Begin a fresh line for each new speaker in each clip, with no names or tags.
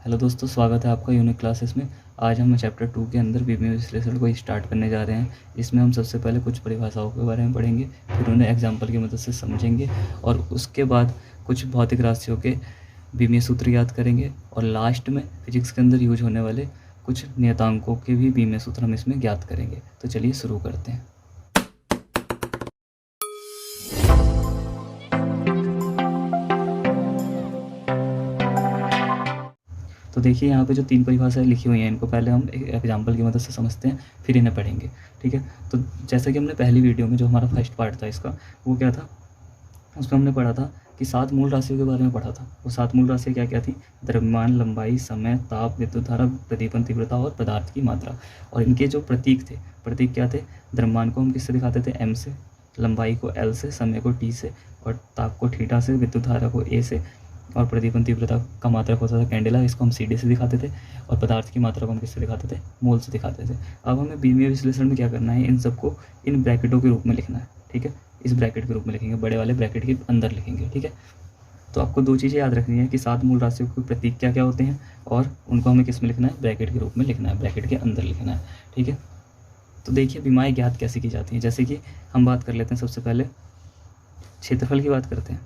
Hello दोस्तों, स्वागत है आपका यूनिक क्लासेस में। आज हम चैप्टर 2 के अंदर बीमीय विश्लेषण को स्टार्ट करने जा रहे हैं। इसमें हम सबसे पहले कुछ परिभाषाओं के बारे में पढ़ेंगे, फिर उन्हें एग्जाम्पल की मदद से समझेंगे और उसके बाद कुछ भौतिक राशियों के बीमीय सूत्र याद करेंगे और लास्ट में फिजिक्स के अंदर यूज होने वाले कुछ नियतांकों के भी बीमीय सूत्र हम इसमें ज्ञात करेंगे। तो चलिए शुरू करते हैं। तो देखिए यहाँ पे जो 3 परिभाषाएं लिखी हुई हैं, इनको पहले हम एक एग्जाम्पल की मदद से समझते हैं, फिर इन्हें पढ़ेंगे। ठीक है, तो जैसा कि हमने पहली वीडियो में जो हमारा फर्स्ट पार्ट था इसका, वो क्या था, उसमें हमने पढ़ा था कि 7 मूल राशियों के बारे में पढ़ा था। वो 7 मूल राशियाँ क्या क्या थी? द्रव्यमान, लंबाई, समय, ताप, विद्युत धारा, प्रदीपन तीव्रता और पदार्थ की मात्रा। और इनके जो प्रतीक थे, प्रतीक क्या थे? द्रव्यमान को हम किससे दिखाते थे? m से, लंबाई को l से, समय को t से और ताप को थीटा से, विद्युत धारा को a से और प्रदीपन तीव्रता का मात्रक होता था कैंडेला, इसको हम CD से दिखाते थे और पदार्थ की मात्रा को हम किससे दिखाते थे? मोल से दिखाते थे। अब हमें बीमीय विश्लेषण में क्या करना है? इन सबको इन ब्रैकेटों के रूप में लिखना है। ठीक है, इस ब्रैकेट के रूप में लिखेंगे, बड़े वाले ब्रैकेट के अंदर लिखेंगे। ठीक है, तो आपको 2 चीज़ें याद रखनी है कि 7 मूल राशियों के प्रतीक क्या क्या होते हैं और उनको हमें किस में लिखना है? ब्रैकेट के रूप में लिखना है, ब्रैकेट के अंदर लिखना है। ठीक है, तो देखिए बीमाएँ ज्ञात कैसे की जाती हैं। जैसे कि हम बात कर लेते हैं, सबसे पहले क्षेत्रफल की बात करते हैं।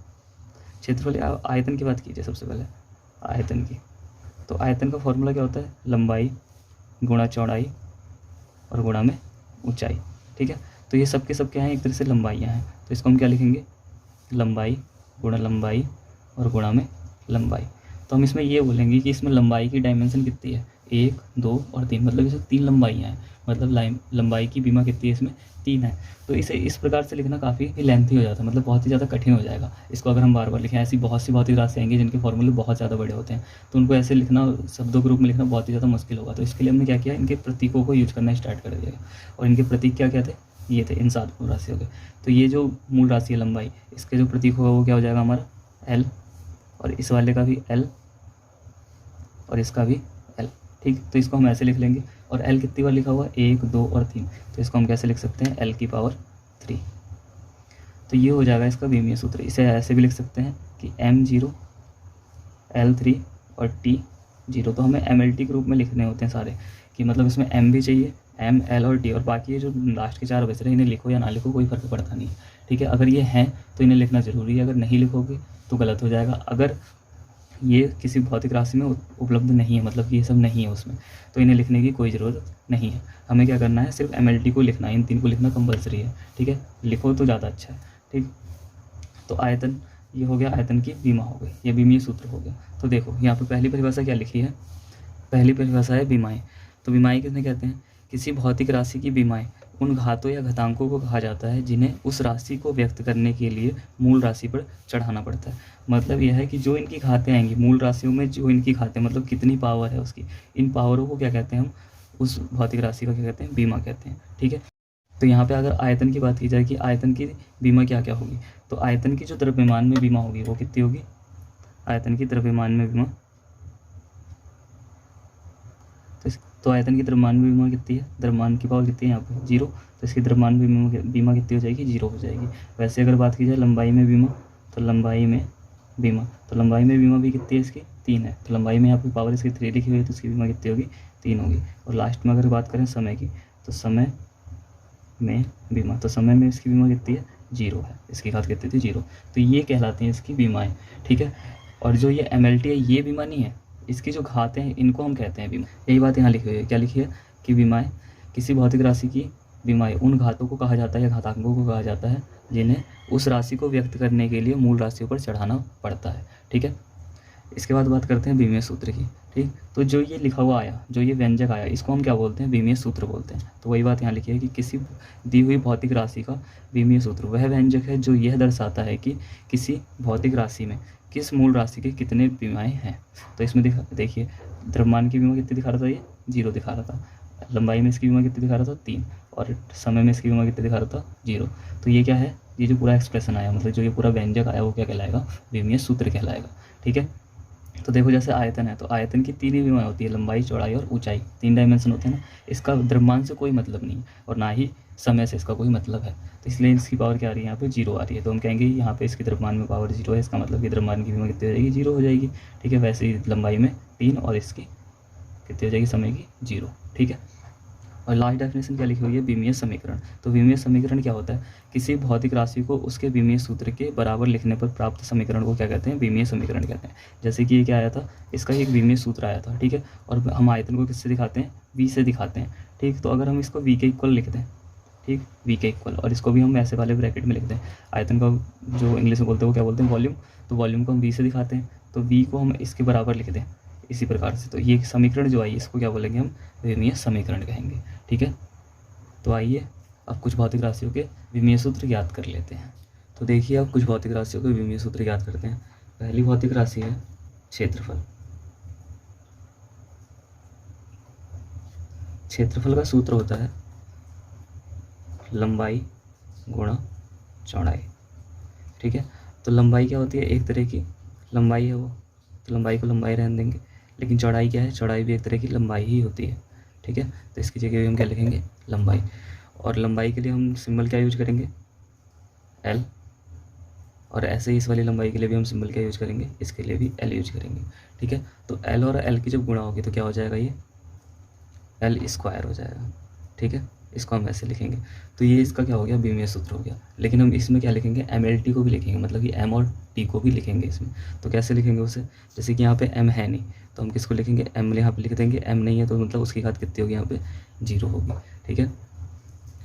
क्षेत्रफल या आयतन की बात कीजिए सबसे पहले, आयतन की। तो आयतन का फॉर्मूला क्या होता है? लंबाई गुणा चौड़ाई और गुणा में ऊंचाई। ठीक है, तो ये सब के सब क्या हैं? एक तरह से लंबाइयाँ हैं, तो इसको हम क्या लिखेंगे? लंबाई गुणा लंबाई और गुणा में लंबाई। तो हम इसमें ये बोलेंगे कि इसमें लंबाई की डायमेंशन कितनी है? 1, 2 और 3, मतलब इसमें 3 लंबाइयाँ हैं। मतलब लंबाई की बीमा कितनी है? इसमें 3 है। तो इसे इस प्रकार से लिखना काफ़ी लेंथी हो जाता है, मतलब बहुत ही ज़्यादा कठिन हो जाएगा इसको अगर हम बार बार लिखें। ऐसी बहुत सी राशियाँ आएंगी जिनके फॉर्मूले बहुत ज़्यादा बड़े होते हैं, तो उनको ऐसे लिखना, शब्दों के रूप में लिखना बहुत ही ज़्यादा मुश्किल होगा। तो इसके लिए हमने क्या किया? इनके प्रतीकों को यूज करना स्टार्ट कर दिया। और इनके प्रतीक क्या क्या थे? ये थे इन 7 मूल राशियों के। तो ये जो मूल राशि है लंबाई, इसके जो प्रतीक होगा वो क्या हो जाएगा हमारा? L, और इस वाले का भी L और इसका भी L। ठीक, तो इसको हम ऐसे लिख लेंगे। और L कितनी बार लिखा हुआ? 1, 2 और 3, तो इसको हम कैसे लिख सकते हैं? L की पावर 3। तो ये हो जाएगा इसका बीमीय सूत्र। इसे ऐसे भी लिख सकते हैं कि M0 L3 और T0। तो हमें MLT के रूप में लिखने होते हैं सारे, कि मतलब इसमें M भी चाहिए, M, L और T, और बाकी ये जो लास्ट के 4 बच रहे हैं इन्हें लिखो या ना लिखो कोई फ़र्क पड़ता नहीं है। ठीक है, अगर ये हैं तो इन्हें लिखना ज़रूरी है, अगर नहीं लिखोगे तो गलत हो जाएगा। अगर ये किसी भौतिक राशि में उपलब्ध नहीं है, मतलब कि ये सब नहीं है उसमें, तो इन्हें लिखने की कोई ज़रूरत नहीं है। हमें क्या करना है? सिर्फ MLT को लिखना है, इन 3 को लिखना कंपलसरी है। ठीक है, लिखो तो ज़्यादा अच्छा है। ठीक, तो आयतन ये हो गया, आयतन की बीमा हो गई, ये बीमीय सूत्र हो गया। तो देखो यहाँ पर पहली परिभाषा क्या लिखी है? पहली परिभाषा है बीमाएँ। तो बीमाएँ किसने कहते हैं? किसी भौतिक राशि की बीमाएँ उन घातों या घातांकों को कहा जाता है जिन्हें उस राशि को व्यक्त करने के लिए मूल राशि पर चढ़ाना पड़ता है। मतलब यह है कि जो इनकी घातें आएंगी मूल राशियों में, जो इनकी घातें मतलब कितनी पावर है उसकी, इन पावरों को क्या कहते हैं हम? उस भौतिक राशि का क्या कहते हैं? बीमा कहते हैं। ठीक है, तो यहाँ पे अगर आयतन की बात की जाए कि आयतन की बीमा क्या क्या होगी, तो आयतन की जो द्रव्यमान में बीमा होगी वो कितनी होगी? आयतन की द्रव्यमान में बीमा, तो आयतन की द्रव्यमान में बीमा कितनी है? द्रव्यमान की पावर कितनी है यहाँ पे? 0। तो इसकी द्रव्यमान बीमा कितनी हो जाएगी? 0 हो जाएगी। वैसे अगर बात की जाए लंबाई में बीमा, तो लंबाई में बीमा, तो लंबाई में बीमा भी कितनी है इसकी? 3 है। तो लंबाई में यहाँ पे पावर इसकी 3 लिखी हुई है, तो इसकी बीमा कितनी होगी? 3 होगी। और लास्ट में अगर बात करें समय की, तो समय में बीमा, तो समय में इसकी बीमा कितनी है? 0 है। इसकी घात कितनी थी? 0। तो ये कहलाती हैं इसकी बीमाएँ। ठीक है, और जो ये MLT है ये बीमा नहीं है, इसकी जो घातें हैं इनको हम कहते हैं बीमा। यही बात यहाँ लिखी हुई है। क्या लिखी है? कि बीमाएँ, किसी भौतिक राशि की बीमाएँ उन घातों को कहा जाता है या घातांकों को कहा जाता है जिन्हें उस राशि को व्यक्त करने के लिए मूल राशियों पर चढ़ाना पड़ता है। ठीक है, इसके बाद बात करते हैं बीमीय सूत्र की। ठीक, तो जो ये लिखा हुआ आया, जो ये व्यंजक आया, इसको हम क्या बोलते हैं? बीमीय सूत्र बोलते हैं। तो वही बात यहाँ लिखी है कि किसी दी हुई भौतिक राशि का बीमीय सूत्र वह व्यंजक है जो यह दर्शाता है कि किसी भौतिक राशि में किस मूल राशि के कितने बीमाएँ हैं। तो इसमें देखिए द्रव्यमान की बीमा कितनी दिखा रहा था? ये 0 दिखा रहा था। लंबाई में इसकी बीमा कितनी दिखा रहा था? 3। और समय में इसकी बीमा कितनी दिखा रहा था? 0। तो ये क्या है? ये जो पूरा एक्सप्रेशन आया, मतलब जो ये पूरा व्यंजक आया वो क्या कहलाएगा? बीमीय सूत्र कहलाएगा। ठीक है, तो देखो जैसे आयतन है, तो आयतन की 3 ही विमाएँ होती है, लंबाई, चौड़ाई और ऊंचाई, 3 डायमेंशन होते हैं ना। इसका द्रव्यमान से कोई मतलब नहीं है और ना ही समय से इसका कोई मतलब है, तो इसलिए इसकी पावर क्या आ रही है यहाँ पे, 0 आ रही है। तो हम कहेंगे यहाँ पे इसकी द्रव्यमान में पावर 0 है, इसका मतलब कि द्रव्यमान की विमा कितनी हो जाएगी, 0 हो जाएगी। ठीक है, वैसे ही लंबाई में 3 और इसकी कितनी हो जाएगी, समय की 0। ठीक है, और लास्ट डेफिनेशन क्या लिखी हुई है, विमीय समीकरण। तो विमीय समीकरण क्या होता है, किसी भौतिक राशि को उसके विमीय सूत्र के बराबर लिखने पर प्राप्त समीकरण को क्या कहते हैं, विमीय समीकरण कहते हैं। जैसे कि ये क्या आया था, इसका एक विमीय सूत्र आया था। ठीक है, और हम आयतन को किससे दिखाते हैं, v से दिखाते हैं। ठीक, तो अगर हम इसको v के इक्वल लिख दें, ठीक, v के इक्वल, और इसको भी हम ऐसे वाले ब्रैकेट में लिख दें, आयतन का जो इंग्लिश में बोलते हैं वो क्या बोलते हैं, वॉल्यूम। तो वॉल्यूम को हम v से दिखाते हैं, तो v को हम इसके बराबर लिख दें इसी प्रकार से, तो ये समीकरण जो आई इसको क्या बोलेंगे, हम विमीय समीकरण कहेंगे। ठीक है, तो आइए अब कुछ भौतिक राशियों के विमीय सूत्र याद कर लेते हैं। तो देखिए अब कुछ भौतिक राशियों के विमीय सूत्र याद करते हैं। पहली भौतिक राशि है क्षेत्रफल। क्षेत्रफल का सूत्र होता है लंबाई गुणा चौड़ाई। ठीक है, तो लंबाई क्या होती है, एक तरह की लंबाई है वो, तो लंबाई को लंबाई रहने देंगे। लेकिन चौड़ाई क्या है, चौड़ाई भी एक तरह की लंबाई ही होती है। ठीक है, तो इसकी जगह भी हम क्या लिखेंगे, लंबाई। और लंबाई के लिए हम सिंबल क्या यूज करेंगे, एल। और ऐसे ही इस वाली लंबाई के लिए भी हम सिंबल क्या यूज करेंगे, इसके लिए भी एल यूज करेंगे। ठीक है, तो एल और एल की जब गुणा होगी तो क्या हो जाएगा, ये एल स्क्वायर हो जाएगा। ठीक है, इसको हम ऐसे लिखेंगे। तो ये इसका क्या हो गया, विमीय सूत्र हो गया। लेकिन हम इसमें क्या लिखेंगे, एम एल टी को भी लिखेंगे, मतलब कि एम और टी को भी लिखेंगे इसमें। तो कैसे लिखेंगे उसे, जैसे कि यहाँ पे एम है नहीं तो हम किसको लिखेंगे, एम यहाँ पे लिख देंगे। एम नहीं है तो मतलब उसकी घात कितनी होगी, यहाँ पे 0 होगी। ठीक है,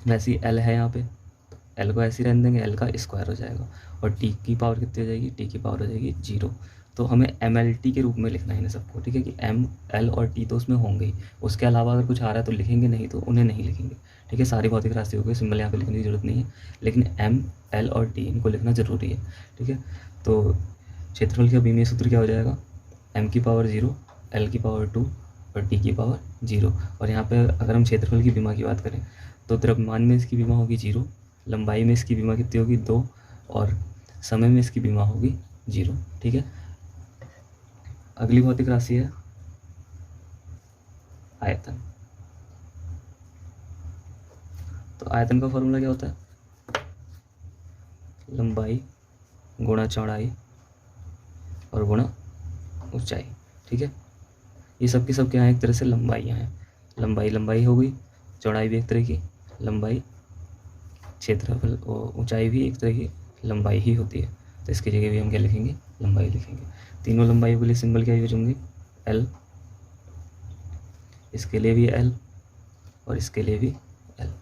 वैसे ही एल है यहाँ पे, तो एल को ऐसे ही रहने देंगे, एल का स्क्वायर हो जाएगा। और टी की पावर कितनी हो जाएगी, टी की पावर हो जाएगी 0। तो हमें एम एल टी के रूप में लिखना है इन सबको। ठीक है, कि एम एल और टी तो उसमें होंगे ही, उसके अलावा अगर कुछ आ रहा है तो लिखेंगे, नहीं तो उन्हें नहीं लिखेंगे। ठीक है, सारी भौतिक राशियों के सिंबल यहाँ पे लिखने की जरूरत नहीं है, लेकिन एम एल और टी इनको लिखना जरूरी है। ठीक है, तो क्षेत्रफल का विमीय सूत्र क्या हो जाएगा, एम की पावर 0, एल की पावर 2 और टी की पावर 0। और यहाँ पे अगर हम क्षेत्रफल की विमा की बात करें तो द्रव्यमान में इसकी विमा होगी 0, लंबाई में इसकी विमा कितनी होगी 2, और समय में इसकी विमा होगी 0। ठीक है, अगली भौतिक राशि है आयतन। तो आयतन का फॉर्मूला क्या होता है, लंबाई गुणा चौड़ाई और गुणा ऊंचाई। ठीक है, ये सब की सब क्या है, एक तरह से लंबाइयाँ हैं। लंबाई लंबाई हो गई, चौड़ाई भी एक तरह की लंबाई, क्षेत्रफल ऊंचाई भी एक तरह की लंबाई ही होती है। तो इसकी जगह भी हम क्या लिखेंगे, लंबाई लिखेंगे। तीनों लंबाइयों के लिए सिंबल क्या यूज होंगे, एल, इसके लिए भी एल और इसके लिए भी एल।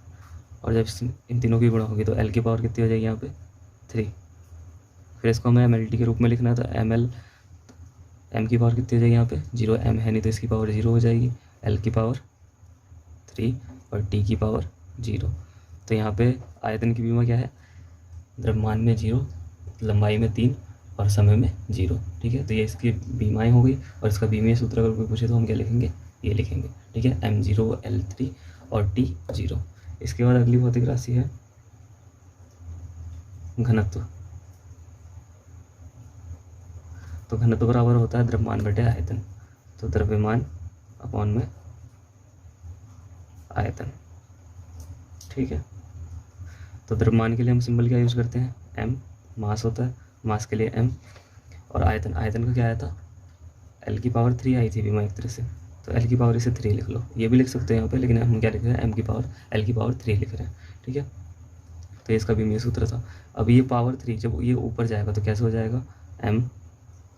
और जब इन तीनों की गुणा होगी तो एल की पावर कितनी हो जाएगी यहाँ पे 3। फिर इसको हमें एम एल टी के रूप में लिखना है, तो एम एल, एम की पावर कितनी हो जाएगी यहाँ पे 0, एम है नहीं तो इसकी पावर 0 हो जाएगी, एल की पावर 3 और टी की पावर 0। तो यहाँ पे आयतन की विमा क्या है, द्रव्यमान में 0, लंबाई में 3 और समय में 0। ठीक है, तो ये इसकी बीमाएँ हो गई। और इसका बीमीय सूत्र अगर कोई पूछे तो हम क्या लिखेंगे, ये लिखेंगे। ठीक है, m0 l3 और t0। इसके बाद अगली भौतिक राशि है घनत्व। तो घनत्व बराबर होता है द्रव्यमान बटे आयतन। तो द्रव्यमान अपॉन में आयतन। ठीक है, तो द्रव्यमान के लिए हम सिंबल क्या यूज करते हैं, m, मास होता है, मास के लिए m। और आयतन, आयतन का क्या आया था, l की पावर 3 आई थी बीमा एक तरह से, तो l की पावर इसे 3 लिख लो, ये भी लिख सकते हैं यहाँ पे, लेकिन हम क्या लिख रहे हैं, m की पावर l की पावर 3 लिख रहे हैं। ठीक है, तो ये इसका विमीय सूत्र था। अब ये पावर 3 जब ये ऊपर जाएगा तो कैसे हो जाएगा, m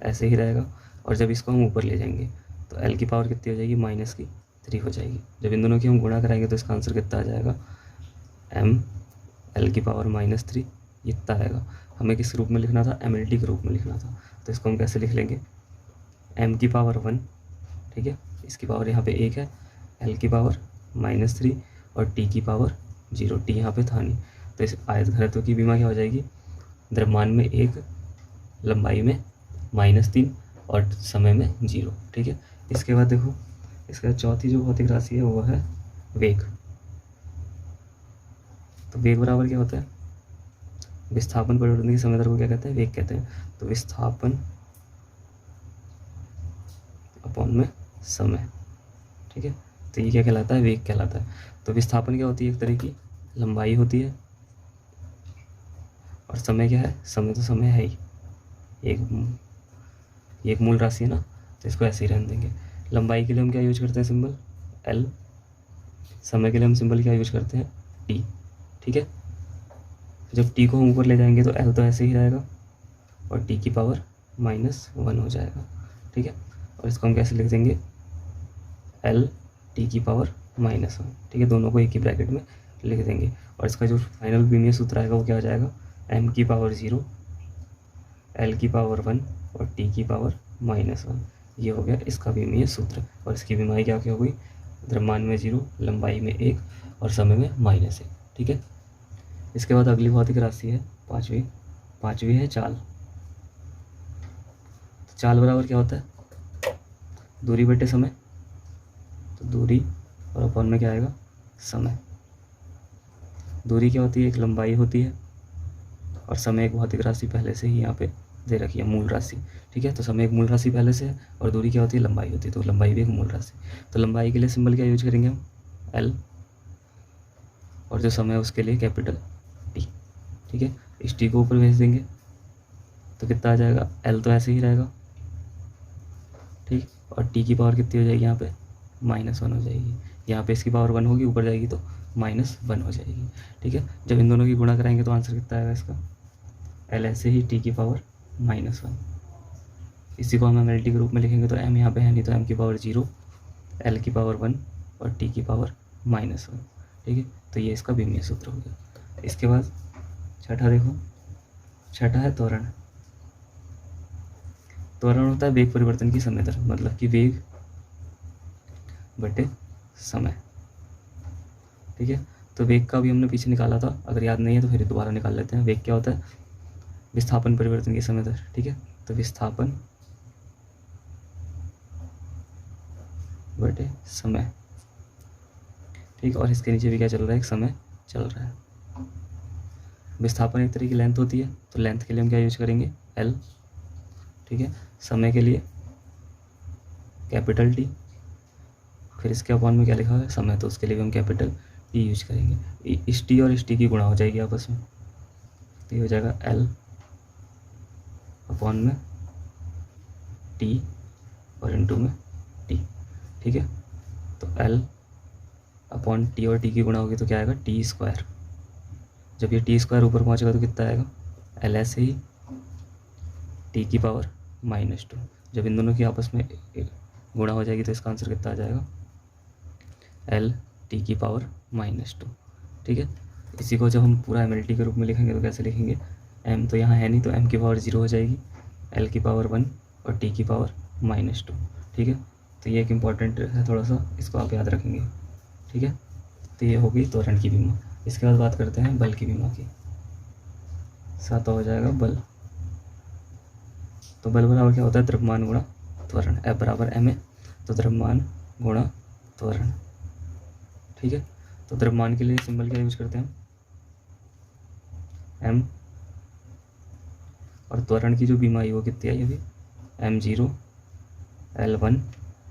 ऐसे ही रहेगा, और जब इसको हम ऊपर ले जाएंगे तो l की पावर कितनी हो जाएगी, -3 हो जाएगी। जब इन दोनों की हम गुणा कराएंगे तो इसका आंसर कितना आ जाएगा, m l की पावर -3 इतना आएगा। हमें किस रूप में लिखना था, mlt के रूप में लिखना था, तो इसको हम कैसे लिख लेंगे, m की पावर 1, ठीक है, इसकी पावर यहाँ पे 1 है, l की पावर -3 और t की पावर 0, t यहाँ पे था नहीं। तो इस आयत घनत्व की विमा क्या हो जाएगी, द्रव्यमान में 1, लंबाई में -3 और समय में 0। ठीक है, इसके बाद देखो, इसके बाद चौथी जो भौतिक राशि है वो है वेग। तो वेग बराबर क्या होता है, विस्थापन परिवर्तन की समय दर को क्या कहते हैं, वेग कहते हैं। तो विस्थापन अपॉन में समय, ठीक है। तो ये क्या कहलाता है, वेग कहलाता है। तो विस्थापन क्या होती है, एक तरह की लंबाई होती है, और समय क्या है, समय तो समय है ही, एक मूल राशि है ना, तो इसको ऐसे ही रहने देंगे। लंबाई के लिए हम क्या यूज करते हैं, सिंबल एल। समय के लिए हम सिंबल क्या यूज करते हैं, टी, ठीक है। जब टी को हम ऊपर ले जाएंगे तो एल तो ऐसे ही रहेगा और टी की पावर -1 हो जाएगा, ठीक है। और इसको हम कैसे लिख देंगे, एल टी की पावर -1, ठीक है। दोनों को एक ही ब्रैकेट में लिख देंगे। और इसका जो फाइनल बीमीय सूत्र आएगा वो क्या हो जाएगा, m की पावर 0, l की पावर 1 और t की पावर -1। ये हो गया इसका बीमीय सूत्र। और इसकी बीमारी क्या क्या हो गई, द्रव्यमान में 0, लंबाई में 1 और समय में -1, ठीक है। इसके बाद अगली भौतिक राशि है पाँचवीं है चाल। तो चाल बराबर क्या होता है, दूरी बटे समय। तो दूरी और अपॉन में क्या आएगा, समय। दूरी क्या होती है, एक लंबाई होती है, और समय एक भौतिक राशि पहले से ही यहाँ पे दे रखी है, मूल राशि, ठीक है। तो समय एक मूल राशि पहले से है और दूरी क्या होती है, लंबाई होती है। तो लंबाई भी एक मूल राशि। तो लंबाई के लिए सिंबल क्या यूज करेंगे हम, एल, और जो समय है उसके लिए कैपिटल टी, ठीक है। इस टी को ऊपर भेज देंगे तो कितना आ जाएगा, एल तो ऐसे ही रहेगा, ठीक। और टी की पावर कितनी हो जाएगी, यहाँ पे -1 हो जाएगी। यहाँ पे इसकी पावर 1 होगी, ऊपर जाएगी तो -1 हो जाएगी, ठीक है। जब इन दोनों की गुणा कराएंगे तो आंसर कितना आएगा इसका, एल ऐसे ही टी की पावर -1। इसी को हम एम एल टी के रूप में लिखेंगे तो एम यहाँ पे है नहीं, तो एम की पावर 0, एल की पावर 1 और टी की पावर -1, ठीक है। तो ये इसका बीमीय सूत्र हो गया। इसके बाद छठा देखो, छठा है त्वरण। त्वरण होता है वेग परिवर्तन की समय दर, मतलब कि वेग बटे समय, ठीक है। तो वेग का भी हमने पीछे निकाला था, अगर याद नहीं है तो फिर दोबारा निकाल लेते हैं। वेग क्या होता है, विस्थापन परिवर्तन की समय दर, ठीक है। तो विस्थापन बटे समय, ठीक। और इसके नीचे भी क्या चल रहा है, एक समय चल रहा है। विस्थापन एक तरह की लेंथ होती है, तो लेंथ के लिए हम क्या यूज करेंगे, एल, ठीक है। समय के लिए कैपिटल टी, फिर इसके अपॉन में क्या लिखा है, समय, तो उसके लिए भी हम कैपिटल टी यूज करेंगे। इस टी और इस टी की गुणा हो जाएगी आपस में, तो ये हो जाएगा एल अपॉन में टी और इनटू में टी, ठीक है। तो एल अपॉन टी और टी की गुणा होगी तो क्या आएगा, टी स्क्वायर। जब ये टी स्क्वायर ऊपर पहुंचेगा तो कितना आएगा, एल ऐसे ही टी की पावर -2। जब इन दोनों की आपस में गुणा हो जाएगी तो इसका आंसर कितना आ जाएगा, एल टी की पावर -2, ठीक है। इसी को जब हम पूरा एम एल टी के रूप में लिखेंगे तो कैसे लिखेंगे, एम तो यहाँ है नहीं, तो एम की पावर 0 हो जाएगी, एल की पावर 1 और टी की पावर -2, ठीक है। तो ये एक इम्पॉर्टेंट है थोड़ा सा, इसको आप याद रखेंगे, ठीक है। तो ये होगी त्वरण की बीमा। इसके बाद बात करते हैं बल की बीमा की। सातवां हो जाएगा बल। तो बल बराबर क्या होता है, द्रव्यमान गुणा त्वरण, F बराबर ma। तो द्रव्यमान गुणा त्वरण, ठीक है। तो द्रव्यमान के लिए सिंबल क्या यूज करते हैं, m, और त्वरण की जो बीमा आई वो कितनी आई अभी, m0, L1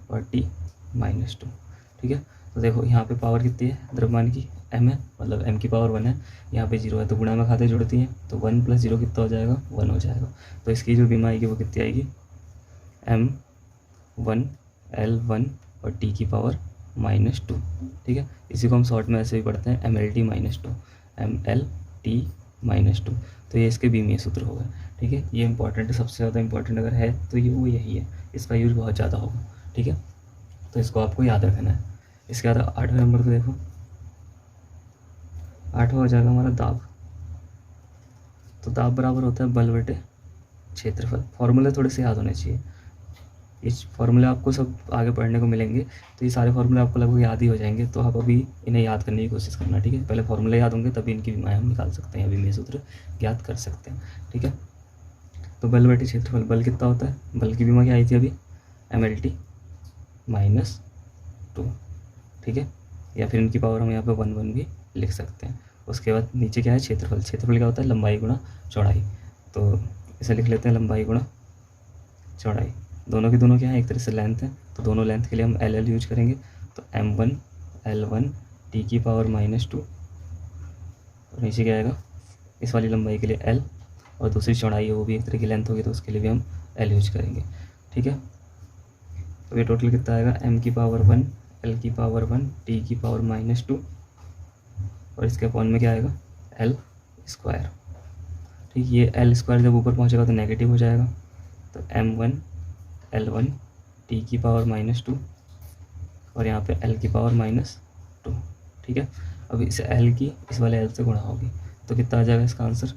और t -2, ठीक है। तो देखो यहाँ पे पावर कितनी है द्रव्यमान की, m है, मतलब m की पावर 1 है, यहाँ पे 0 है, तो गुणा में खाते जुड़ती हैं, तो 1 + 0 कितना हो जाएगा, 1 हो जाएगा। तो इसकी जो बीमा आएगी वो कितनी आएगी, m1 L1 और t की पावर -2, ठीक है। इसी को हम शॉर्ट में ऐसे भी पढ़ते हैं MLT -2, MLT -2। तो ये इसके बीमीय सूत्र होगा, ठीक है। ये इंपॉर्टेंट है, सबसे ज़्यादा इंपॉर्टेंट अगर है तो ये वो यही है, इसका यूज बहुत ज़्यादा होगा, ठीक है। तो इसको आपको याद रखना है। इसके बाद 8वें नंबर को देखो, 8वां हो जाएगा हमारा दाब। तो दाब बराबर होता है बल बटे क्षेत्रफल। फॉर्मूले थोड़े से याद होने चाहिए, इस फॉर्मूले आपको सब आगे पढ़ने को मिलेंगे, तो ये सारे फॉर्मूले आपको लगभग याद ही हो जाएंगे, तो आप अभी इन्हें याद करने की कोशिश करना, ठीक है। पहले फॉर्मूले याद होंगे तभी इनकी बीमाएँ हम निकाल सकते हैं, बीमीय सूत्र ज्ञात कर सकते हैं, ठीक है। तो बल बटे क्षेत्रफल, बल कितना होता है, बल की बीमा क्या आई थी अभी, MLT -2, ठीक है। या फिर इनकी पावर हम यहाँ पे 1 भी लिख सकते हैं। उसके बाद नीचे क्या है, क्षेत्रफल। क्षेत्रफल क्या होता है, लंबाई गुणा चौड़ाई। तो इसे लिख लेते हैं लंबाई गुणा चौड़ाई। दोनों की दोनों क्या है, एक तरह से लेंथ है तो दोनों लेंथ के लिए हम एल एल यूज करेंगे। तो m1 L1 t की पावर -2, और नीचे क्या आएगा, इस वाली लंबाई के लिए l, और दूसरी चौड़ाई है वो भी एक तरह की लेंथ होगी तो उसके लिए भी हम l यूज करेंगे। ठीक है, तो ये टोटल कितना आएगा, m की पावर 1 l की पावर 1 t की पावर -2, और इसके अपॉन में क्या आएगा, l स्क्वायर। ठीक, ये l स्क्वायर जब ऊपर पहुंचेगा तो नेगेटिव हो जाएगा। तो m1 L1 t की पावर -2, और यहाँ पे l की पावर -2। ठीक है, अब इस l की इस वाले l से गुणा होगी तो कितना आ जाएगा इसका आंसर,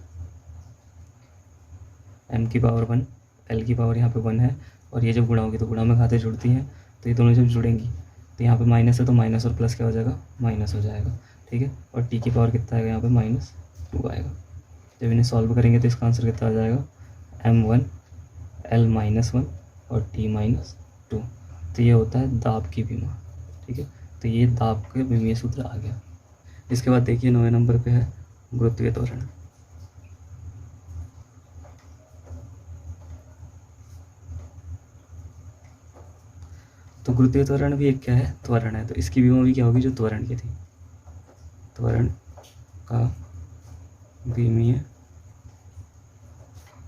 m की पावर 1 l की पावर यहाँ पे 1 है, और ये जब गुणा होगी तो गुणा में खाते जुड़ती हैं, तो ये दोनों जब जुड़ेंगी तो यहाँ पे माइनस है तो माइनस और प्लस क्या हो जाएगा, माइनस हो जाएगा। ठीक है, और t की पावर कितना आएगा यहाँ पे -2 आएगा। जब इन्हें सॉल्व करेंगे तो इसका आंसर कितना आ जाएगा, m1 L-1 और t-2। तो ये होता है दाब की विमा। ठीक है, तो ये दाब के विमीय सूत्र आ गया। इसके बाद देखिए 9वें नंबर पे है गुरुत्वीय त्वरण। तो गुरुत्वीय त्वरण भी एक क्या है, त्वरण है। तो इसकी विमा भी क्या होगी, जो त्वरण की थी, त्वरण का विमीय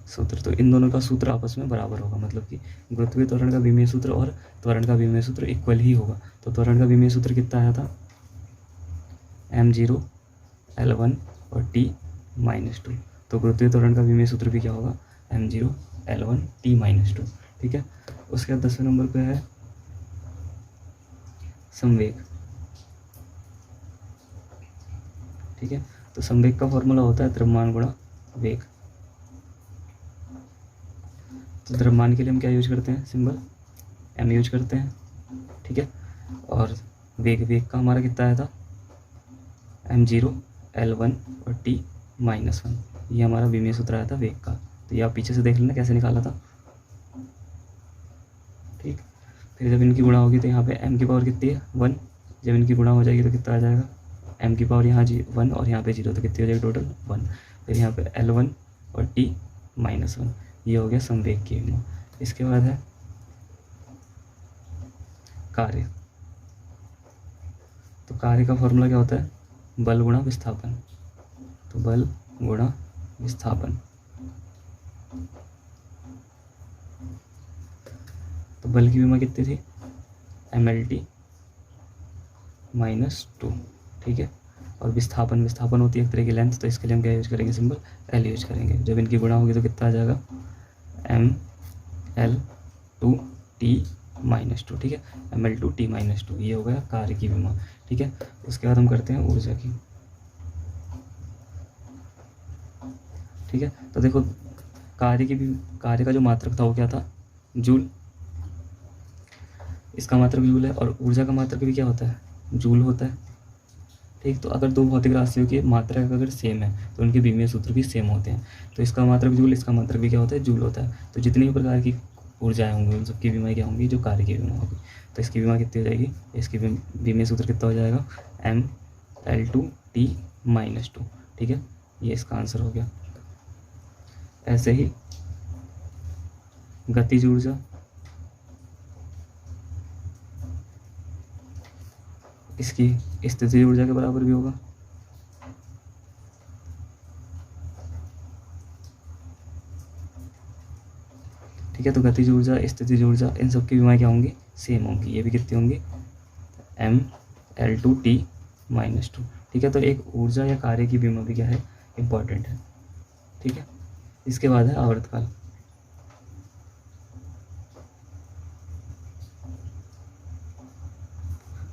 सूत्र। तो इन दोनों का सूत्र आपस में बराबर होगा, मतलब कि गुरुत्वीय त्वरण का विमीय सूत्र और त्वरण का विमीय सूत्र इक्वल ही होगा। तो त्वरण का विमीय सूत्र कितना आया था, m0 L1 और t-2। तो गुरुत्वीय त्वरण का विमीय सूत्र भी क्या होगा, m0 L1 t-2। ठीक है, उसके बाद 10वें नंबर पे है संवेग। ठीक है, तो संवेग का फॉर्मूला होता है द्रव्यमान गुणा वेग। तो द्रव्यमान के लिए हम क्या यूज करते हैं, सिंबल m यूज करते हैं। ठीक है, और वेग का हमारा कितना आया था, m0 L1 और t-1। ये हमारा विमीय सूत्र आया था वेग का। तो ये आप पीछे से देख लेना कैसे निकाला था। ठीक, फिर जब इनकी गुणा होगी तो यहाँ पे m की पावर कितनी है, 1। जब इनकी गुणा हो जाएगी तो कितना आ जाएगा, m की पावर यहाँ 1 और यहाँ पे 0, तो कितनी हो जाएगी टोटल 1। फिर यहाँ पे L1 और t-1, ये हो गया संवेग की विमा। इसके बाद है कार्य। तो कार्य का फॉर्मूला क्या होता है, बल गुणा विस्थापन। तो बल गुणा विस्थापन। तो बल की विमा कितनी थी, mLT -2। ठीक है, और विस्थापन होती है एक तरह की लेंथ, तो इसके लिए हम क्या यूज करेंगे, सिंबल L यूज करेंगे। जब इनकी गुणा होगी तो कितना आ जाएगा, mL2t-2। ठीक है, mL2t-2, ये हो गया कार्य की विमा। ठीक है, उसके बाद हम करते हैं ऊर्जा की। ठीक है, तो देखो कार्य का जो मात्रक था वो क्या था, जूल। इसका मात्रक जूल है, और ऊर्जा का मात्रक भी क्या होता है, जूल होता है। ठीक, तो अगर दो भौतिक राशियों की मात्रक अगर सेम है तो उनके विमीय सूत्र भी सेम होते हैं। तो इसका मात्रक जूल, इसका मात्रक भी क्या होता है, जूल होता है। तो जितनी भी प्रकार की ऊर्जाएं होंगी उन सबकी विमा क्या होंगी, जो कार्य की विमा होगी। तो इसकी विमा कितनी हो जाएगी, इसकी विमीय सूत्र कितना हो जाएगा, mL2t-2। ठीक है, ये इसका आंसर हो गया। ऐसे ही गतिज ऊर्जा, इसकी स्थितिज ऊर्जा के बराबर भी होगा। ठीक है, तो गतिज ऊर्जा, स्थितिज ऊर्जा, इन सब की विमाएं क्या होंगी, सेम होंगी। ये भी कितनी होंगी, mL2t-2। ठीक है, तो एक ऊर्जा या कार्य की विमा भी क्या है, इम्पॉर्टेंट है। ठीक है, इसके बाद है आवर्तकाल।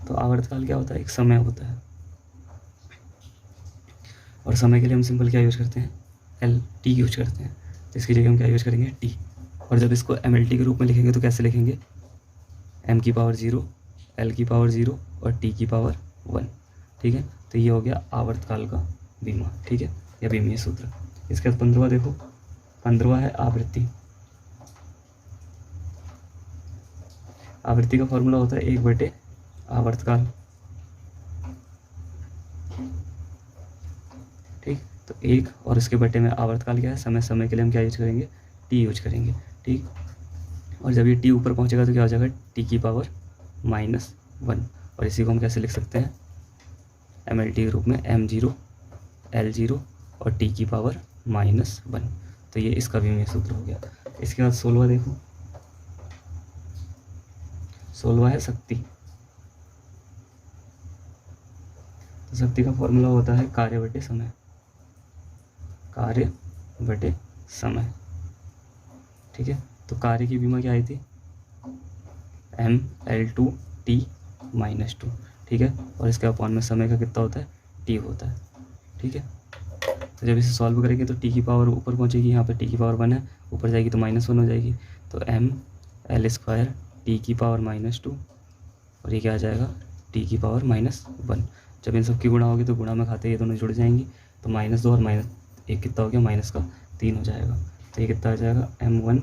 तो आवर्तकाल क्या होता है, एक समय होता है, और समय के लिए हम सिंपल क्या यूज करते हैं, LT यूज करते हैं। तो इसकी जगह हम क्या यूज करेंगे, T। और जब इसको mLT के रूप में लिखेंगे तो कैसे लिखेंगे, m की पावर 0, L की पावर 0 और t की पावर 1। ठीक है, तो ये हो गया आवर्तकाल का विमा। ठीक है, या विमीय सूत्र। इसके बाद 15वां देखो, 15वां है आवृत्ति। आवृत्ति का फॉर्मूला होता है 1/, आवर्तकाल। ठीक, तो 1 और इसके बटे में आवर्तकाल क्या है, समय के लिए हम क्या यूज करेंगे, T यूज करेंगे। ठीक, और जब ये टी ऊपर पहुंचेगा तो क्या हो जाएगा, टी की पावर -1। और इसी को हम कैसे लिख सकते हैं, MLT के रूप में m0 L0 और टी की पावर -1। तो ये इसका भी सूत्र हो गया। इसके बाद 16वां देखो, 16वां है शक्ति। तो शक्ति का फॉर्मूला होता है कार्य बटे समय, कार्य बटे समय। ठीक है, तो कार्य की विमा क्या आई थी, mL2T -2। ठीक है, और इसके अपॉन में समय का कितना होता है, t होता है। ठीक है, तो जब इसे सॉल्व करेंगे तो t की पावर ऊपर पहुंचेगी, यहाँ पे t की पावर 1 है, ऊपर जाएगी तो -1 हो जाएगी। तो mL² t की पावर -2 और ये क्या आ जाएगा, t की पावर -1। जब इन सब की गुणा होगी तो गुणा में खाते ये दोनों जुड़ जाएंगी, तो -2 और -1 कितना हो गया, -3 हो जाएगा। तो ये कितना आ जाएगा, m1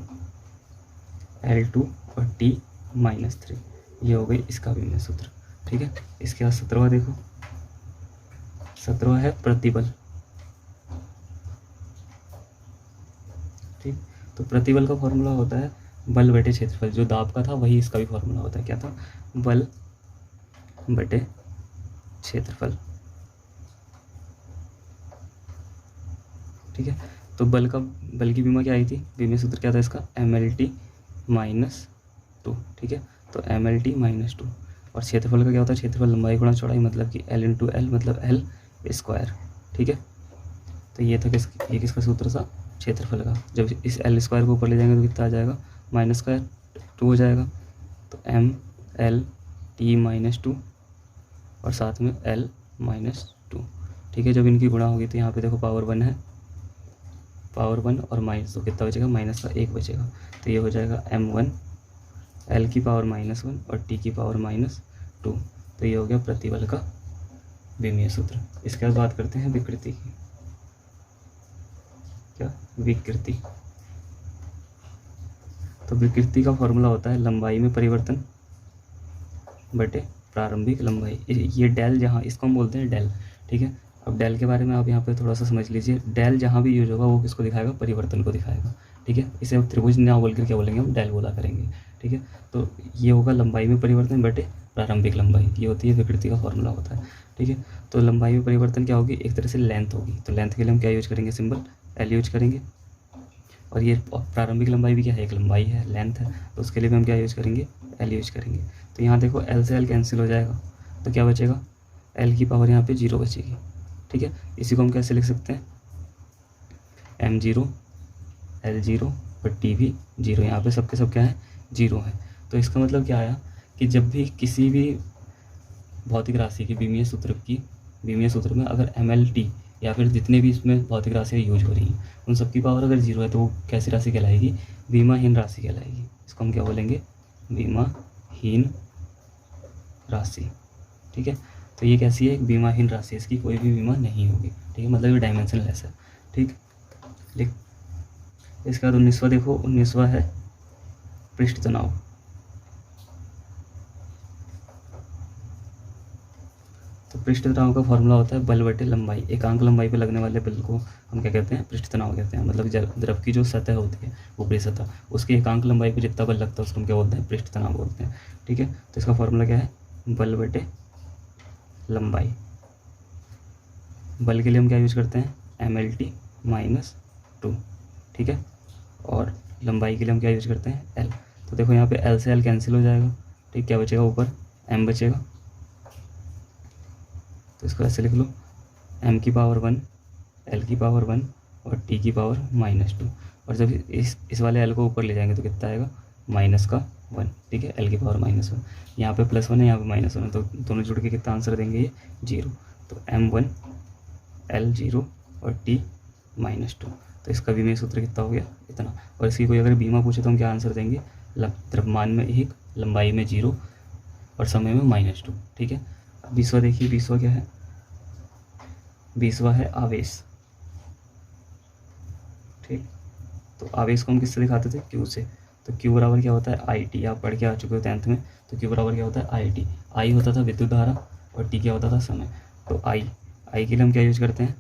L2 और t -3। ये हो गई इसका भी सूत्र। ठीक है, इसके बाद 17वां देखो, 17वां है प्रतिबल। ठीक, तो प्रतिबल का फॉर्मूला होता है बल बटे क्षेत्रफल। जो दाब का था वही इसका भी फॉर्मूला होता है। क्या था, बल बटे क्षेत्रफल। ठीक है, तो बल की विमा क्या आई थी, विमा सूत्र क्या था इसका, MLT -2। ठीक है, तो MLT -2। और क्षेत्रफल का क्या होता है, क्षेत्रफल लंबाई गुणा चौड़ाई, मतलब कि L × L मतलब L²। ठीक है, तो ये था ये किसका सूत्र था, क्षेत्रफल का। जब इस L² को ऊपर ले जाएंगे तो कितना आ जाएगा, -2 हो जाएगा। तो MLT -2 और साथ में L -2। ठीक है, जब इनकी गुणा होगी तो यहाँ पे देखो पावर 1 है, पावर 1 और -2 कितना बचेगा, -1 बचेगा। तो ये हो जाएगा m1 L की पावर -1 और t की पावर -2। तो ये हो गया प्रतिबल का विमीय सूत्र। इसके बाद बात करते हैं विकृति की। क्या, विकृति। तो विकृति का फॉर्मूला होता है लंबाई में परिवर्तन बटे प्रारंभिक लंबाई। ये डेल, जहाँ इसको हम बोलते हैं डेल। ठीक है, अब डेल के बारे में आप यहाँ पे थोड़ा सा समझ लीजिए। डेल जहाँ भी यूज होगा वो किसको दिखाएगा, परिवर्तन को दिखाएगा। ठीक है, इसे त्रिभुज ना बोलकर क्या बोलेंगे, हम डेल बोला करेंगे। ठीक है, तो ये होगा लंबाई में परिवर्तन बटे प्रारंभिक लंबाई, ये होती है विकृति का फॉर्मूला होता है। ठीक है, तो लंबाई में परिवर्तन क्या होगी, एक तरह से लेंथ होगी। तो लेंथ के लिए हम क्या यूज करेंगे, सिंबल L यूज करेंगे। और ये प्रारंभिक लंबाई भी क्या है, एक लंबाई है, लेंथ है, तो उसके लिए भी हम क्या यूज करेंगे, L यूज करेंगे। तो यहाँ देखो L से L कैंसिल हो जाएगा, तो क्या बचेगा, L की पावर यहाँ पे 0 बचेगी। ठीक है, इसी को हम कैसे लिख सकते हैं, m0 L0 और t भी 0। यहाँ पे सबके सब क्या है, 0 है। तो इसका मतलब क्या आया कि जब भी किसी भी भौतिक राशि की विमीय सूत्र में अगर MLT या फिर जितने भी इसमें भौतिक राशियाँ यूज हो रही हैं उन सबकी पावर अगर 0 है तो वो कैसी राशि कहलाएगी, विमाहीन राशि कहलाएगी। इसको हम क्या बोलेंगे, विमाहीन राशि। ठीक है, तो ये कैसी है, एक विमाहीन राशि, इसकी कोई भी विमा नहीं होगी। ठीक है, मतलब ये डायमेंशनलेस है। ठीक, लिख। इसके बाद 19वां देखो, 19वां है पृष्ठ तनाव। तो पृष्ठ तनाव का फॉर्मूला होता है बल बटे लंबाई। एकांक लंबाई पे लगने वाले बल को हम क्या कहते हैं, पृष्ठ तनाव कहते हैं। मतलब द्रव की जो सतह होती है, ऊपरी सतह, उसकी एकांक लंबाई पे जितना बल लगता है उसको हम क्या बोलते हैं, पृष्ठ तनाव बोलते हैं। ठीक है, तो इसका फॉर्मूला क्या है, बल बटे लंबाई। बल के लिए हम क्या यूज करते हैं, MLT -2। ठीक है, और लंबाई के लिए हम क्या यूज करते हैं, L। तो देखो यहाँ पे L से L कैंसिल हो जाएगा। ठीक, क्या बचेगा, ऊपर M बचेगा। तो इसको ऐसे लिख लो, m की पावर 1 L की पावर 1 और t की पावर -2। और जब इस वाले L को ऊपर ले जाएंगे तो कितना आएगा, -1। ठीक है, L की पावर -1, यहाँ पे +1 है, यहाँ पे -1 है, तो दोनों जुड़ के कितना आंसर देंगे, ये 0। तो m1 L0 और t -2। तो इसका विमीय सूत्र कितना हो गया, इतना। और इसकी कोई अगर बीमा पूछे तो हम क्या आंसर देंगे, द्रव्यमान में 1, लंबाई में 0 और समय में -2। ठीक है, 20वां देखिए, 20वां क्या है, 20वां है आवेश। ठीक, तो आवेश को हम किससे दिखाते थे, Q से। तो Q बराबर क्या होता है, IT। आप पढ़ के आ चुके हो 10th में। तो Q बराबर क्या होता है, IT। I होता था विद्युत धारा और T क्या होता था, समय। तो I के लिए हम क्या यूज करते हैं,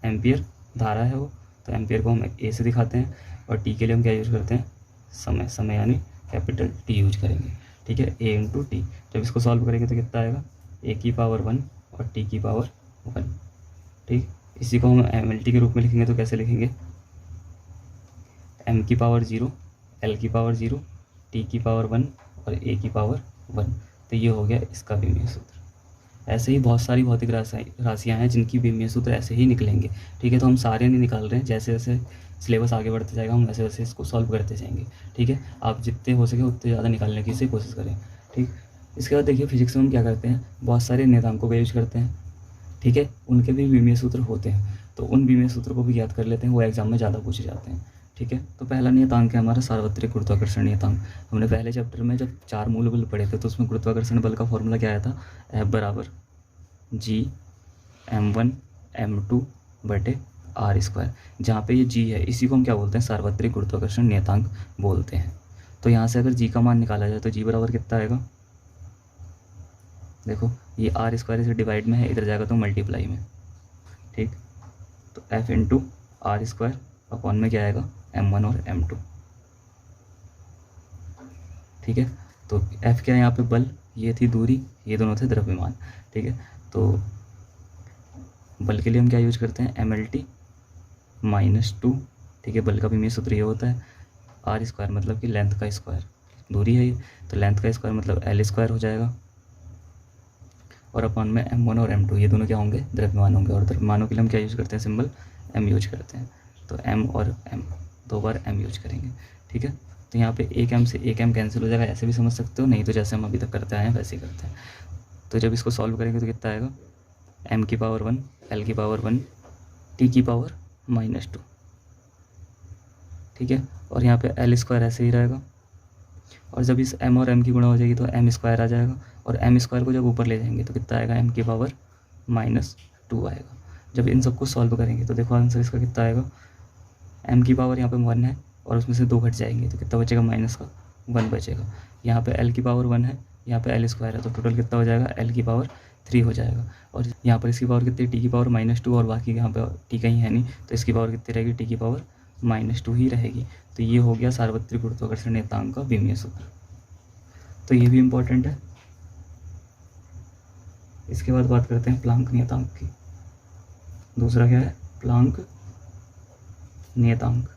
एम्पियर, धारा है वो, तो एम्पियर को हम A से दिखाते हैं। और T के लिए हम क्या यूज करते हैं, समय यानी कैपिटल टी यूज करेंगे, ठीक है, ए इंटू टी। जब इसको सॉल्व करेंगे तो कितना आएगा, ए की पावर 1 और टी की पावर 1, ठीक। इसी को हम एम एल टी के रूप में लिखेंगे तो कैसे लिखेंगे, एम की पावर 0, एल की पावर 0, टी की पावर 1 और ए की पावर 1। तो ये हो गया इसका बीमीय सूत्र। ऐसे ही बहुत सारी भौतिक राशियाँ हैं जिनकी बीमीय सूत्र ऐसे ही निकलेंगे, ठीक है। तो हम सारे नहीं निकाल रहे हैं, जैसे जैसे सिलेबस आगे बढ़ते जाएगा हम वैसे वैसे इसको सॉल्व करते जाएंगे, ठीक है। आप जितने हो सके उतने ज़्यादा निकालने की कोशिश करें, ठीक। इसके बाद देखिए फिजिक्स में हम क्या करते हैं, बहुत सारे नियतांकों का यूज करते हैं, ठीक है। उनके भी बीमीय सूत्र होते हैं, तो उन बीमीय सूत्र को भी याद कर लेते हैं, वो एग्जाम में ज़्यादा पूछे जाते हैं, ठीक है। तो पहला नियतांक है हमारा सार्वत्रिक गुरुत्वाकर्षण नियतांक। हमने पहले चैप्टर में जब 4 मूल बल पढ़े थे तो उसमें गुरुत्वाकर्षण बल का फॉर्मूला क्या आया था, F बराबर जी m1 m2 बटे आर स्क्वायर। जहाँ पे ये जी है इसी को हम क्या बोलते हैं, सार्वत्रिक गुरुत्वाकर्षण नियतांक बोलते हैं। तो यहाँ से अगर जी का मान निकाला जाए तो जी बराबर कितना आएगा, देखो ये आर स्क्वायर से डिवाइड में है, इधर जाएगा तो मल्टीप्लाई में, ठीक। तो F into R square upon में क्या आएगा, m1 और m2, ठीक है। तो f क्या है यहाँ पे, बल, ये थी दूरी, ये दोनों थे द्रव्यमान, ठीक है। तो बल के लिए हम क्या यूज करते हैं, mlt -2, ठीक है। बल का बीमीय सूत्र ये होता है, आर स्क्वायर मतलब कि लेंथ का स्क्वायर, दूरी है ये, तो लेंथ का स्क्वायर मतलब एल स्क्वायर हो जाएगा, और अपॉन में m1 और m2, ये दोनों क्या होंगे, द्रव्यमान होंगे। और द्रव्यमानों के लिए हम क्या यूज करते हैं, सिंबल m यूज करते हैं। तो m और m, 2 बार m यूज करेंगे, ठीक है। तो यहाँ पे एक m से एक m कैंसिल हो जाएगा, ऐसे भी समझ सकते हो, नहीं तो जैसे हम अभी तक करते आए हैं वैसे ही करते हैं। तो जब इसको सॉल्व करेंगे तो कितना आएगा, m की पावर 1, l की पावर 1, t की पावर -2, ठीक है। और यहाँ पे एल स्क्वायर ऐसे ही रहेगा, और जब इस m और m की गुणा हो जाएगी तो m स्क्वायर आ जाएगा, और m स्क्वायर को जब ऊपर ले जाएंगे तो कितना आएगा, m की पावर -2 आएगा। जब इन सबको सॉल्व करेंगे तो देखो आंसर इसका कितना आएगा, m की पावर यहाँ पे 1 है और उसमें से 2 घट जाएंगे तो कितना बचेगा, -1 बचेगा। यहाँ पे l की पावर 1 है, यहाँ पे l स्क्वायर है, तो टोटल कितना हो जाएगा, l की पावर 3 हो जाएगा। और यहाँ पर इसकी पावर कितनी, t की पावर -2, और बाकी यहाँ पे t कहीं है नहीं, तो इसकी पावर कितनी रहेगी, t की पावर -2 ही रहेगी। तो ये हो गया सार्वत्रिक गुरुत्वाकर्षण नियतांक का बीमीय सूत्र। तो ये भी इम्पोर्टेंट है। इसके बाद बात करते हैं प्लांक नियतांक की। दूसरा क्या है, प्लांक नियतांक,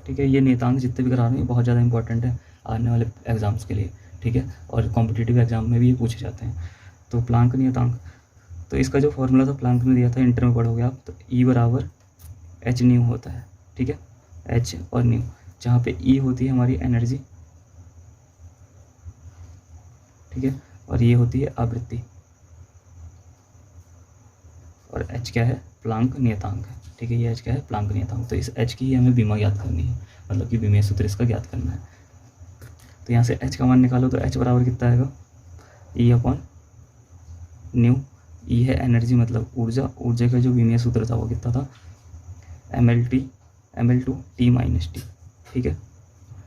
ठीक है। ये नियतांक जितने भी करा रहे हैं बहुत ज़्यादा इंपॉर्टेंट है आने वाले एग्जाम्स के लिए, ठीक है, और कॉम्पिटिटिव एग्जाम में भी ये पूछे जाते हैं। तो प्लांक नियतांक, तो इसका जो फॉर्मूला था प्लांक ने दिया था, इंटर में पढ़ोगे आप, तो E बराबर h न्यू होता है, ठीक है, h और न्यू, जहाँ पे E होती है हमारी एनर्जी, ठीक है, और ये होती है आवृत्ति, और h क्या है, प्लांक नियतांक है, ठीक है। ये h क्या है, प्लांक नियतांक। तो इस h की हमें बीमा ज्ञात करनी है, मतलब कि बीमीय सूत्र इसका ज्ञात करना है। तो यहाँ से h का मान निकालो तो h बराबर कितना आएगा, E अपॉन न्यू। E है एनर्जी मतलब ऊर्जा, ऊर्जा का जो बीमीय सूत्र था वो कितना था, ml2 t -t, ठीक है,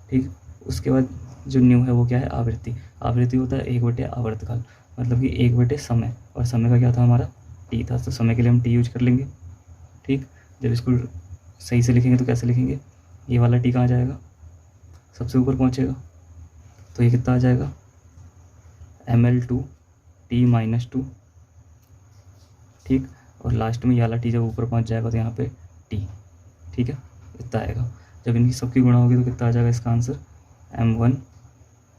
ठीक। उसके बाद जो न्यू है वो क्या है, आवृत्ति। आवृत्ति होता है 1/, आवर्तकाल मतलब कि 1/, समय, और समय का क्या था हमारा, t था, तो समय के लिए हम t यूज कर लेंगे, ठीक। जब इसको सही से लिखेंगे तो कैसे लिखेंगे, ये वाला t कहाँ जाएगा, सबसे ऊपर पहुँचेगा, तो ये कितना आ जाएगा, ml2 t -2, ठीक। और लास्ट में ये वाला t जब ऊपर पहुँच जाएगा तो यहाँ पे t, ठीक है, इतना आएगा। जब इनकी सबकी गुणा होगी तो कितना आ जाएगा इसका आंसर, m1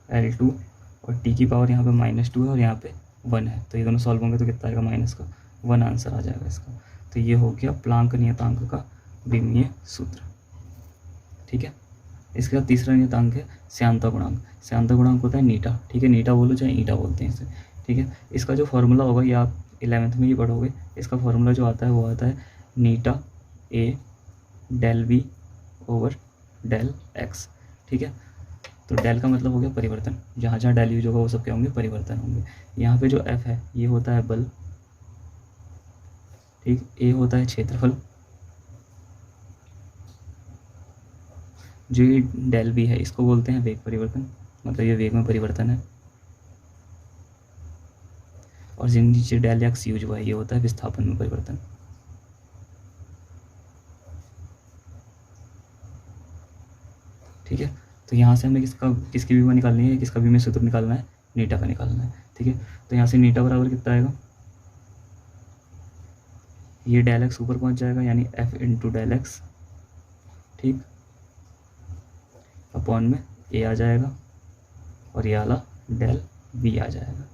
l2, और t की पावर यहाँ पे -2 है और यहाँ पे 1 है, तो ये दोनों सॉल्व होंगे तो कितना आएगा, -1 आंसर आ जाएगा इसका। तो ये हो गया प्लांक नियतांक का बीमीय सूत्र, ठीक है। इसके बाद तीसरा नियतांक है श्यानता गुणांक। श्यानता गुणांक होता है नीटा, ठीक है, नीटा बोलो चाहे ईटा बोलते हैं इसे, ठीक है। इसका जो फॉर्मूला होगा ये आप 11th में ही पढ़ोगे। इसका फॉर्मूला जो आता है वो आता है eta a del v over del x, ठीक है। तो डेल का मतलब हो गया परिवर्तन, जहाँ जहाँ डेल यूज होगा वो सब क्या होंगे, परिवर्तन होंगे। यहाँ पे जो f है ये होता है बल, ठीक, a होता है क्षेत्रफल, जो ये डेल v है इसको बोलते हैं वेग परिवर्तन, मतलब ये वेग में परिवर्तन है, और जिन नीचे डेल एक्स यूज हुआ है ये होता है विस्थापन में परिवर्तन, ठीक है। तो यहाँ से हमें किसकी बीमा निकालनी है, किसका बीमा सूत्र निकालना है, नीटा का निकालना है। ठीक है, तो यहाँ से नीटा बराबर कितना आएगा, ये डेल एक्स ऊपर पहुँच जाएगा यानी एफ इंटू डेल एक्स, ठीक, अपॉन में ए आ जाएगा और ये वाला डेल वी आ जाएगा।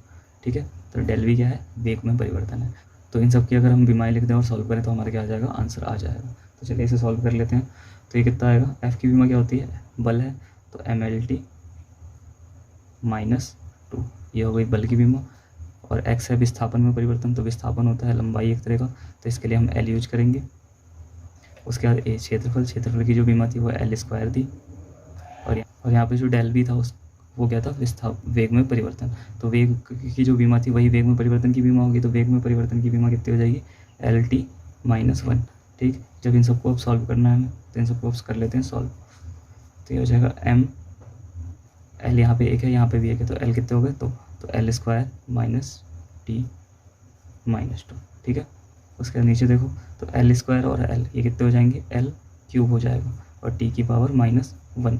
ठीक है, तो डेल वी क्या है, वेग में परिवर्तन है। तो इन सब की अगर हम बीमाएँ लिख दें और सॉल्व करें तो हमारा क्या आ जाएगा, आंसर आ जाएगा। तो चलिए इसे सॉल्व कर लेते हैं। तो ये कितना आएगा, एफ़ की बीमा क्या होती है, बल है, तो एम एल टी -2, ये हो गई बल की बीमा। और एक्स है विस्थापन में परिवर्तन, तो विस्थापन होता है लंबाई एक तरह का, तो इसके लिए हम एल यूज करेंगे। उसके बाद ए क्षेत्रफल की जो बीमा थी वो एल स्क्वायर थी। और यहाँ पे जो डेल भी था वो क्या था, वेग में परिवर्तन। तो वेग की जो बीमा थी वही वेग में परिवर्तन की बीमा होगी। तो वेग में परिवर्तन की बीमा कितनी हो जाएगी, एल टी -1। ठीक, जब इन सबको अब सॉल्व करना है हमें तो इन सबको अब कर लेते हैं सॉल्व। तो ये हो जाएगा एम एल, यहाँ पे एक है यहाँ पे भी एक है, तो एल कितने हो गए, तो एल स्क्वायर -t -2। ठीक है, उसके नीचे देखो तो एल स्क्वायर और एल ये कितने हो जाएंगे, एल क्यूब हो जाएगा और t की पावर -1।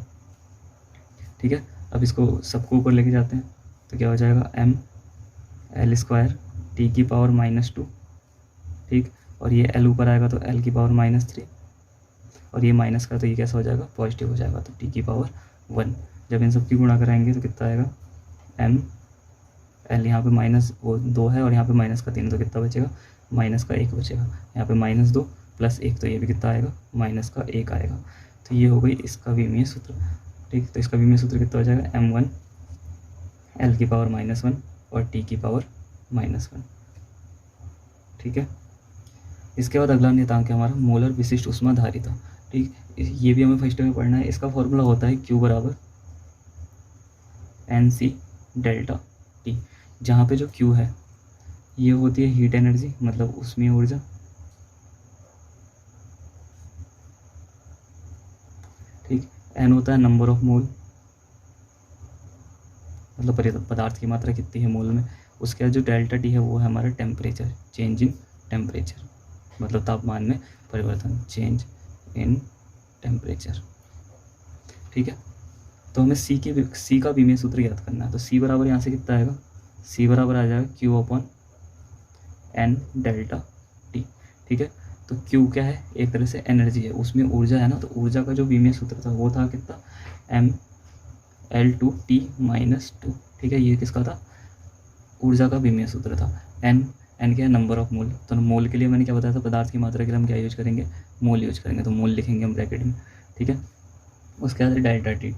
ठीक है, अब इसको सबको ऊपर लेके जाते हैं तो क्या हो जाएगा, एम एल स्क्वायर टी की पावर -2। ठीक, और ये एल ऊपर आएगा तो एल की पावर -3 और ये माइनस का तो ये कैसा हो जाएगा, पॉजिटिव हो जाएगा, तो टी की पावर 1। जब इन सब की गुणा कराएंगे तो कितना आएगा, एम एल यहाँ पे -2 है और यहाँ पे -3, तो कितना बचेगा, -1 बचेगा। यहाँ पे -2 + 1 तो ये भी कितना आएगा, -1 आएगा। तो ये हो गई इसका विमीय सूत्र। ठीक, तो इसका विमीय सूत्र कितना हो जाएगा, m1 l की पावर -1 और t की पावर -1। ठीक है, इसके बाद अगला नियतांक है हमारा मोलर विशिष्ट ऊष्मा धारिता। ठीक, ये भी हमें फर्स्ट में पढ़ना है। इसका फॉर्मूला होता है Q बराबर NC डेल्टा T, जहाँ पे जो Q है ये होती है हीट एनर्जी, मतलब ऊष्मीय ऊर्जा। ठीक, N होता है नंबर ऑफ मोल, मतलब पदार्थ की मात्रा कितनी है मोल में। उसके बाद जो डेल्टा टी है वो है हमारा टेम्परेचर, चेंज इन टेम्परेचर, मतलब तापमान में परिवर्तन, चेंज इन टेम्परेचर। ठीक है, तो हमें सी का विमीय सूत्र याद करना है। तो सी बराबर यहाँ से कितना आएगा, सी बराबर आ जाएगा Q/N डेल्टा टी। ठीक है, तो Q क्या है, एक तरह से एनर्जी है, उसमें ऊर्जा है ना, तो ऊर्जा का जो विमीय सूत्र था वो था कितना, mL2T -2। ठीक है, ये किसका था, ऊर्जा का विमीय सूत्र था। N क्या है, नंबर ऑफ मोल। तो मोल के लिए मैंने क्या बताया था, पदार्थ की मात्रा के लिए हम क्या यूज करेंगे, मोल यूज करेंगे, तो मोल लिखेंगे हम ब्रैकेट में। ठीक है, उसके बाद डेल्टा टी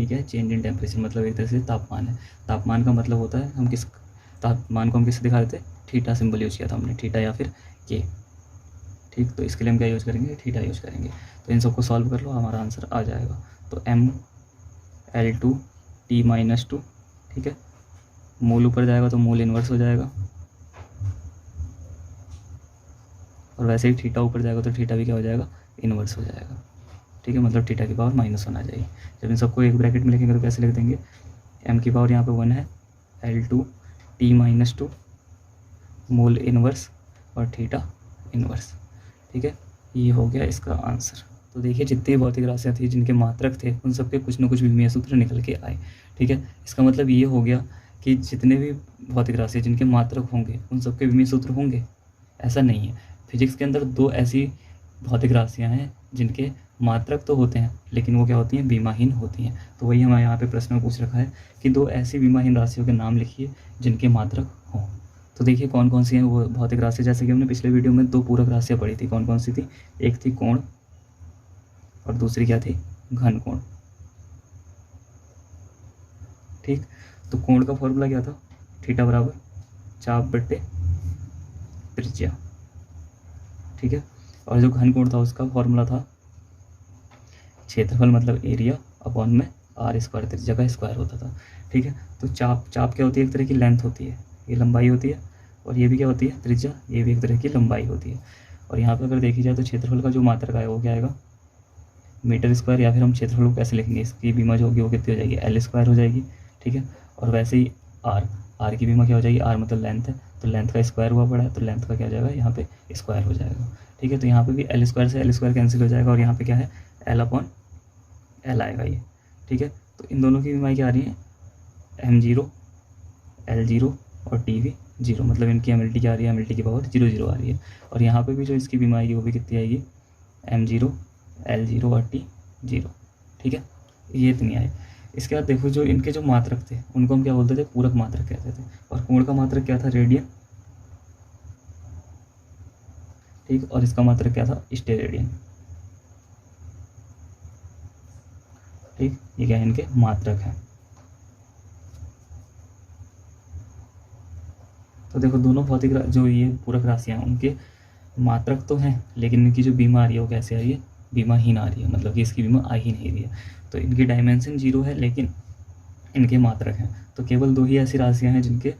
क्या है, चेंज इन टेम्परेचर, मतलब एक तरह से तापमान है। तापमान का मतलब होता है हम किस तापमान को हम किससे दिखा देते, थीटा सिंबल यूज किया था हमने, थीटा या फिर के। ठीक, तो इसके लिए हम क्या यूज करेंगे, थीटा यूज करेंगे। तो इन सबको सॉल्व कर लो, हमारा आंसर आ जाएगा। तो mL2T -2। ठीक है, मोल ऊपर जाएगा तो मोल इन्वर्स हो जाएगा, और वैसे ही थीटा ऊपर जाएगा तो थीटा भी क्या हो जाएगा, इन्वर्स हो जाएगा। ठीक है, मतलब थीटा की पावर -1 आ जाएगी। जब इन सबको एक ब्रैकेट में लिखेंगे तो कैसे लिख देंगे, m की पावर यहाँ पे 1 है, L2T -2 मोल इन्वर्स और थीटा इन्वर्स। ठीक है, ये हो गया इसका आंसर। तो देखिए जितनी भौतिक राशियाँ थी जिनके मात्रक थे उन सबके कुछ न कुछ विमीय सूत्र निकल के आए। ठीक है, इसका मतलब ये हो गया कि जितने भी भौतिक राशियाँ जिनके मात्रक होंगे उन सबके विमीय सूत्र होंगे, ऐसा नहीं है। फिजिक्स के अंदर 2 ऐसी भौतिक राशियाँ हैं जिनके मात्रक तो होते हैं लेकिन वो क्या होती हैं, बीमाहीन होती हैं। तो वही हमें यहाँ पे प्रश्न में पूछ रखा है कि 2 ऐसी बीमाहीन राशियों के नाम लिखिए जिनके मात्रक हों। तो देखिए कौन कौन सी हैं वो भौतिक राशियाँ, जैसे कि हमने पिछले वीडियो में 2 पूरक राशियाँ पढ़ी थी। कौन कौन सी थी, एक थी कोण और दूसरी क्या थी, घन कोण। ठीक, तो कोण का फॉर्मूला क्या था, थीटा बराबर चाप बट्टे त्रिज्या। ठीक है, और जो घन कोण था उसका फॉर्मूला था क्षेत्रफल मतलब एरिया अपॉन में r², त्रिज्या का स्क्वायर होता था। ठीक है, तो चाप क्या होती है, एक तरह की लेंथ होती है, ये लंबाई होती है, और ये भी क्या होती है, त्रिज्या, ये भी एक तरह की लंबाई होती है। और यहाँ पर अगर देखी जाए तो क्षेत्रफल का जो मात्रक आएगा वो क्या आएगा, मीटर², या फिर हम क्षेत्रफल को कैसे लिखेंगे, इसकी बीमा जो होगी वो कितनी हो जाएगी, L² हो जाएगी। ठीक है, और वैसे ही r की बीमा क्या हो जाएगी, r मतलब लेंथ है, तो लेंथ का स्क्वायर हुआ पड़ा है, तो लेंथ का क्या हो जाएगा, यहाँ पे स्क्वायर हो जाएगा। ठीक है, तो यहाँ पे भी L² से L² कैंसिल हो जाएगा और यहाँ पे क्या है, L/L आएगा ये। ठीक है। तो इन दोनों की बीमारी क्या आ रही है, M0 L0 और TV0, मतलब इनकी MLT क्या आ रही है, MLT की पावर 0 आ रही है। और यहाँ पे भी जो इसकी बीमारी आएगी वो भी कितनी आएगी, M0 L0 और T0, ठीक है। ये इतनी आए। इसके बाद देखो जो इनके जो मात्रक थे उनको हम क्या बोलते थे, पूरक मात्रक कहते थे। और कोण का मात्रक क्या था, रेडियन, ठीक। और इसका मात्रक क्या था, स्टेरेडियन, ठीक। ये क्या है, इनके मात्रक हैं। तो देखो दोनों भौतिक जो ये पूरक राशियाँ हैं उनके मात्रक तो हैं, लेकिन इनकी जो बीमा आ रही है वो कैसे आ रही है, बीमाहीन आ रही है, मतलब कि इसकी बीमा आ ही नहीं रही है। तो इनकी डायमेंशन 0 है लेकिन इनके मात्रक हैं। तो केवल 2 ही ऐसी राशियाँ हैं जिनके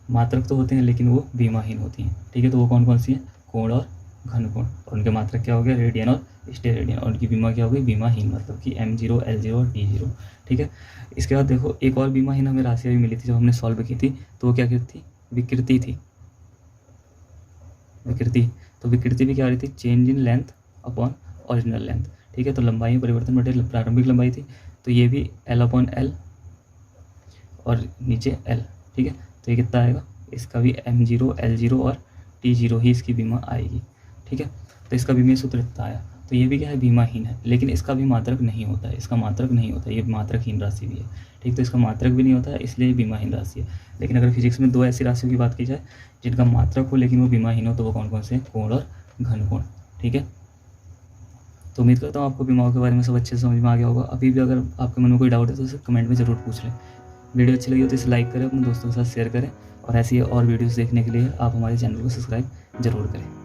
मात्रक तो होते हैं लेकिन वो बीमाहीन होती हैं, ठीक है। तो वो कौन कौन सी हैं, कोण और घनकोण। और उनके मात्रक क्या हो गया, रेडियन और स्टेरेडियन। और उनकी बीमा क्या हो गई, बीमाहीन, मतलब कि M0 L0 और T0, ठीक है। इसके बाद देखो एक और बीमाहीन हमें राशियाँ भी मिली थी जब हमने सॉल्व की थी, तो वो क्या थी, विकृति थी, विकृति। तो विकृति भी क्या आ रही थी, change in length upon original length, ठीक है। तो लंबाई में परिवर्तन बटे प्रारंभिक लंबाई थी, तो ये भी L/L और नीचे L, ठीक है। तो ये कितना आएगा, इसका भी M0 L0 और T0 ही इसकी बीमा आएगी, ठीक है। तो इसका बीमा सूत्र इतना आया। तो ये भी क्या है, बीमाहीन है, लेकिन इसका भी मात्रक नहीं होता है, इसका मात्रक नहीं होता है, ये मात्रकहीन राशि भी है, ठीक। तो इसका मात्रक भी नहीं होता है, इसलिए ये बीमाहीन राशि है। लेकिन अगर फिजिक्स में 2 ऐसी राशियों की बात की जाए जिनका मात्रक हो लेकिन वो बीमाहीन हो, तो वो कौन कौन से हैं, कोण और घनकोण, ठीक है। तो उम्मीद करता हूँ आपको बीमाओं के बारे में सब अच्छे से समझ में आ गया होगा। अभी भी अगर आपके मन में कोई डाउट है तो उसे कमेंट में ज़रूर पूछ लें। वीडियो अच्छी लगी हो तो इसे लाइक करें, अपने दोस्तों के साथ शेयर करें, और ऐसी और वीडियोस देखने के लिए आप हमारे चैनल को सब्सक्राइब जरूर करें।